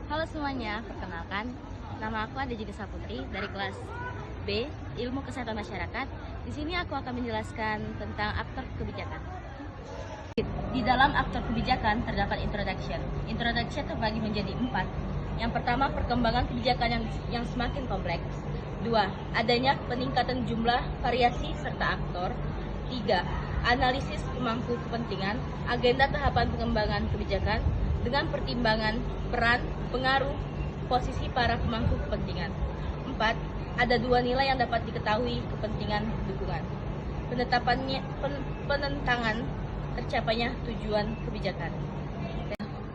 Halo semuanya, perkenalkan, nama aku Ade Junisa Putri dari kelas B, Ilmu Kesehatan Masyarakat. Di sini aku akan menjelaskan tentang aktor kebijakan. Di dalam aktor kebijakan terdapat introduction. Introduction terbagi menjadi 4. Yang pertama, perkembangan kebijakan yang semakin kompleks. 2. Adanya peningkatan jumlah, variasi, serta aktor. 3. Analisis pemangku kepentingan, agenda tahapan pengembangan kebijakan dengan pertimbangan peran, pengaruh, posisi para pemangku kepentingan. 4. Ada 2 nilai yang dapat diketahui kepentingan dukungan. Penentangan tercapainya tujuan kebijakan.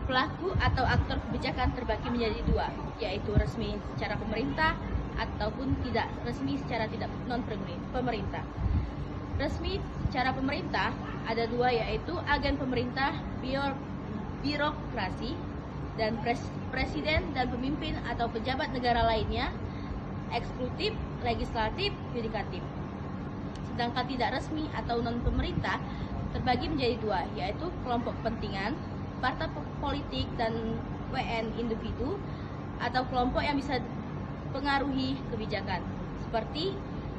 Pelaku atau aktor kebijakan terbagi menjadi 2, yaitu resmi secara pemerintah ataupun tidak resmi secara tidak non-pemerintah. Resmi secara pemerintah ada 2, yaitu agen pemerintah, birokrasi, dan presiden dan pemimpin atau pejabat negara lainnya, eksekutif, legislatif, yudikatif. Sedangkan tidak resmi atau non-pemerintah terbagi menjadi 2, yaitu kelompok kepentingan, partai politik, dan WN individu atau kelompok yang bisa pengaruhi kebijakan, seperti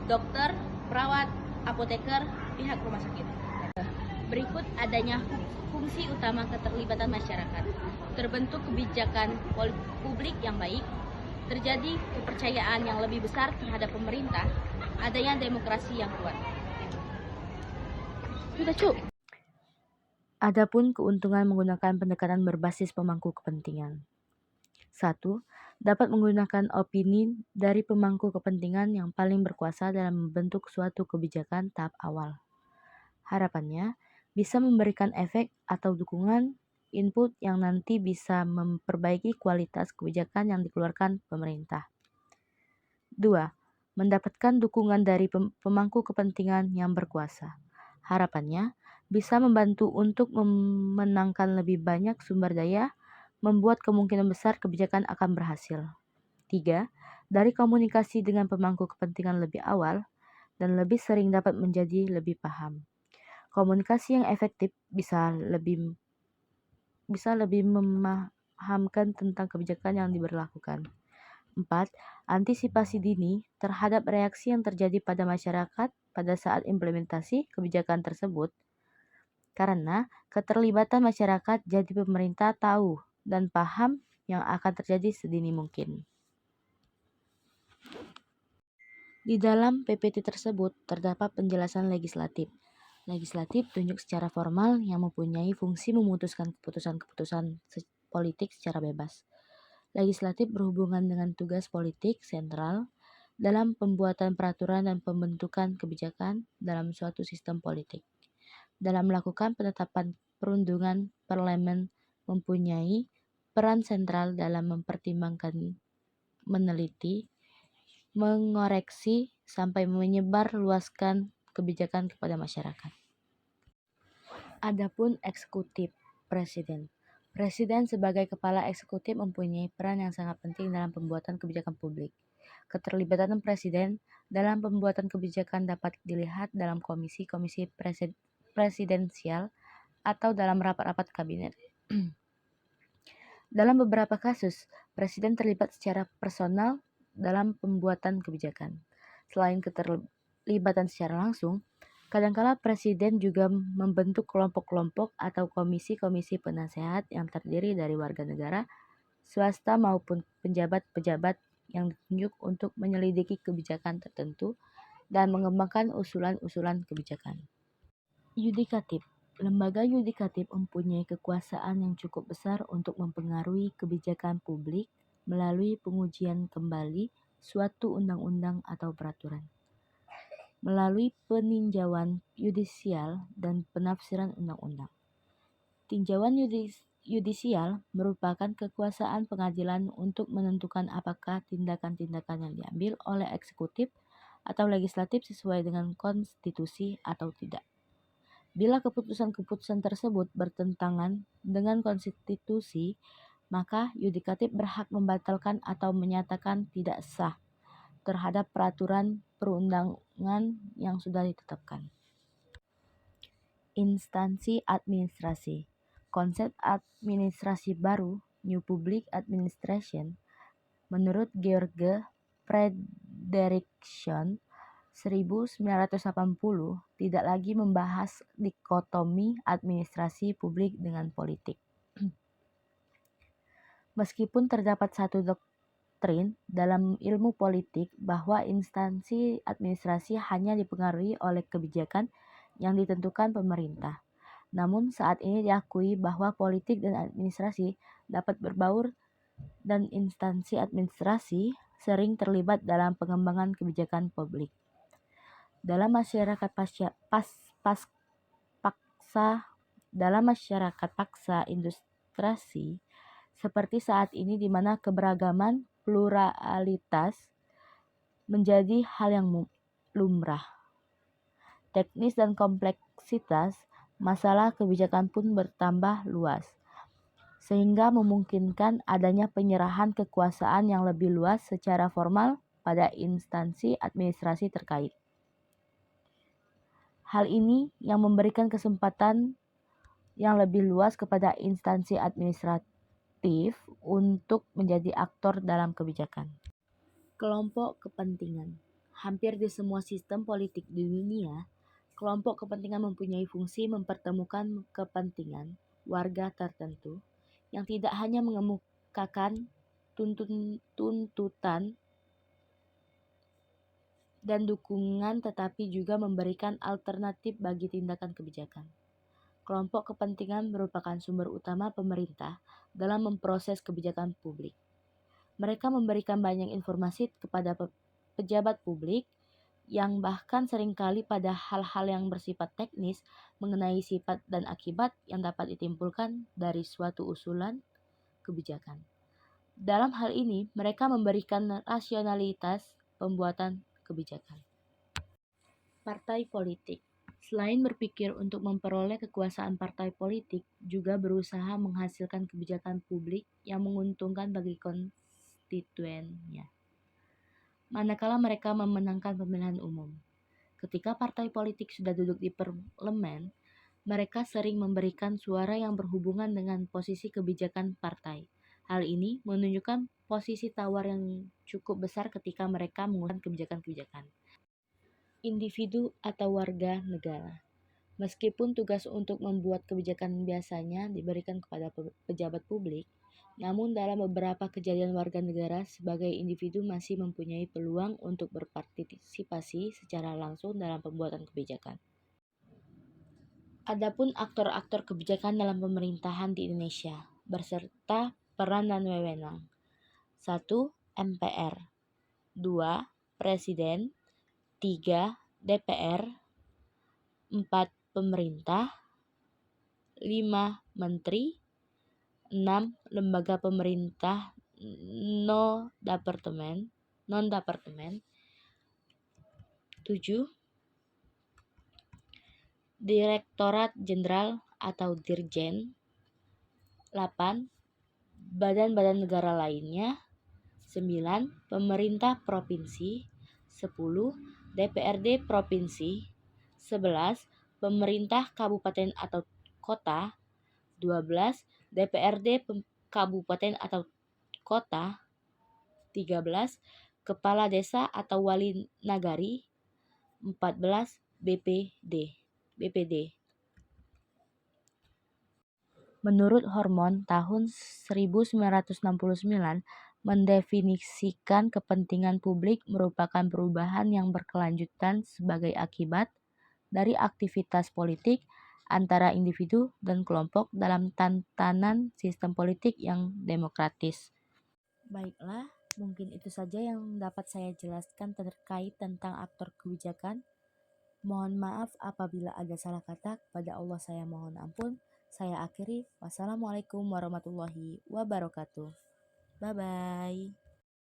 dokter, perawat, apoteker, pihak rumah sakit. Berikut adanya fungsi utama keterlibatan masyarakat. Terbentuk kebijakan publik yang baik, terjadi kepercayaan yang lebih besar terhadap pemerintah, adanya demokrasi yang kuat. Sudah cuk. Adapun keuntungan menggunakan pendekatan berbasis pemangku kepentingan. 1. Dapat menggunakan opini dari pemangku kepentingan yang paling berkuasa dalam membentuk suatu kebijakan tahap awal. Harapannya, bisa memberikan efek atau dukungan input yang nanti bisa memperbaiki kualitas kebijakan yang dikeluarkan pemerintah. 2. Mendapatkan dukungan dari pemangku kepentingan yang berkuasa. Harapannya, bisa membantu untuk memenangkan lebih banyak sumber daya, membuat kemungkinan besar kebijakan akan berhasil. 3. Dari komunikasi dengan pemangku kepentingan lebih awal dan lebih sering dapat menjadi lebih paham. Komunikasi yang efektif bisa lebih memahamkan tentang kebijakan yang diberlakukan. 4. Antisipasi dini terhadap reaksi yang terjadi pada masyarakat pada saat implementasi kebijakan tersebut. Karena keterlibatan masyarakat jadi pemerintah tahu dan paham yang akan terjadi sedini mungkin. Di dalam PPT tersebut terdapat penjelasan legislatif. Legislatif tunjuk secara formal yang mempunyai fungsi memutuskan keputusan-keputusan politik secara bebas. Legislatif berhubungan dengan tugas politik sentral dalam pembuatan peraturan dan pembentukan kebijakan dalam suatu sistem politik. Dalam melakukan penetapan perundungan, parlemen mempunyai peran sentral dalam mempertimbangkan, meneliti, mengoreksi, sampai menyebar luaskan kebijakan kepada masyarakat. Adapun eksekutif, presiden. Presiden sebagai kepala eksekutif mempunyai peran yang sangat penting dalam pembuatan kebijakan publik. Keterlibatan presiden dalam pembuatan kebijakan dapat dilihat dalam komisi-komisi presidensial atau dalam rapat-rapat kabinet. Dalam beberapa kasus, presiden terlibat secara personal dalam pembuatan kebijakan. Selain keterlibatan secara langsung, kadangkala presiden juga membentuk kelompok-kelompok atau komisi-komisi penasehat yang terdiri dari warga negara, swasta maupun pejabat-pejabat yang ditunjuk untuk menyelidiki kebijakan tertentu dan mengembangkan usulan-usulan kebijakan. Yudikatif. Lembaga yudikatif mempunyai kekuasaan yang cukup besar untuk mempengaruhi kebijakan publik melalui pengujian kembali suatu undang-undang atau peraturan. Melalui peninjauan yudisial dan penafsiran undang-undang. Tinjauan yudisial merupakan kekuasaan pengadilan untuk menentukan apakah tindakan-tindakan yang diambil oleh eksekutif atau legislatif sesuai dengan konstitusi atau tidak. Bila keputusan-keputusan tersebut bertentangan dengan konstitusi, maka yudikatif berhak membatalkan atau menyatakan tidak sah terhadap peraturan perundangan yang sudah ditetapkan. Instansi administrasi. Konsep administrasi baru New Public Administration, menurut George Frederickson 1980, tidak lagi membahas dikotomi administrasi publik dengan politik. Meskipun terdapat satu doktrin dalam ilmu politik bahwa instansi administrasi hanya dipengaruhi oleh kebijakan yang ditentukan pemerintah, namun saat ini diakui bahwa politik dan administrasi dapat berbaur dan instansi administrasi sering terlibat dalam pengembangan kebijakan publik. Dalam masyarakat paksa industriasi seperti saat ini di mana keberagaman pluralitas menjadi hal yang lumrah. Teknis dan kompleksitas masalah kebijakan pun bertambah luas, sehingga memungkinkan adanya penyerahan kekuasaan yang lebih luas secara formal pada instansi administrasi terkait. Hal ini yang memberikan kesempatan yang lebih luas kepada instansi administratif untuk menjadi aktor dalam kebijakan. Kelompok kepentingan. Hampir di semua sistem politik di dunia, kelompok kepentingan mempunyai fungsi mempertemukan kepentingan warga tertentu yang tidak hanya mengemukakan tuntutan dan dukungan tetapi juga memberikan alternatif bagi tindakan kebijakan. Kelompok kepentingan merupakan sumber utama pemerintah dalam memproses kebijakan publik. Mereka memberikan banyak informasi kepada pejabat publik yang bahkan seringkali pada hal-hal yang bersifat teknis mengenai sifat dan akibat yang dapat ditimbulkan dari suatu usulan kebijakan. Dalam hal ini, mereka memberikan rasionalitas pembuatan kebijakan. Partai politik. Selain berpikir untuk memperoleh kekuasaan, partai politik juga berusaha menghasilkan kebijakan publik yang menguntungkan bagi konstituennya. Manakala mereka memenangkan pemilihan umum. Ketika partai politik sudah duduk di parlemen, mereka sering memberikan suara yang berhubungan dengan posisi kebijakan partai. Hal ini menunjukkan posisi tawar yang cukup besar ketika mereka menggunakan kebijakan-kebijakan. Individu atau warga negara. Meskipun tugas untuk membuat kebijakan biasanya diberikan kepada pejabat publik, namun dalam beberapa kejadian warga negara sebagai individu masih mempunyai peluang untuk berpartisipasi secara langsung dalam pembuatan kebijakan. Adapun aktor-aktor kebijakan dalam pemerintahan di Indonesia beserta peran dan wewenang. 1. MPR 2. Presiden 3. DPR 4. Pemerintah 5. Menteri 6. Lembaga pemerintah non-departemen 7. Direktorat Jenderal atau Dirjen 8. Badan-badan negara lainnya 9. Pemerintah provinsi 10. DPRD provinsi 11. Pemerintah kabupaten atau kota 12. DPRD kabupaten atau kota 13. Kepala desa atau wali nagari 14. BPD. Menurut Hormon tahun 1969 mendefinisikan kepentingan publik merupakan perubahan yang berkelanjutan sebagai akibat dari aktivitas politik antara individu dan kelompok dalam tatanan sistem politik yang demokratis. Baiklah, mungkin itu saja yang dapat saya jelaskan terkait tentang aktor kebijakan. Mohon maaf apabila ada salah kata, kepada Allah saya mohon ampun. Saya akhiri. Wassalamualaikum warahmatullahi wabarakatuh. Bye-bye.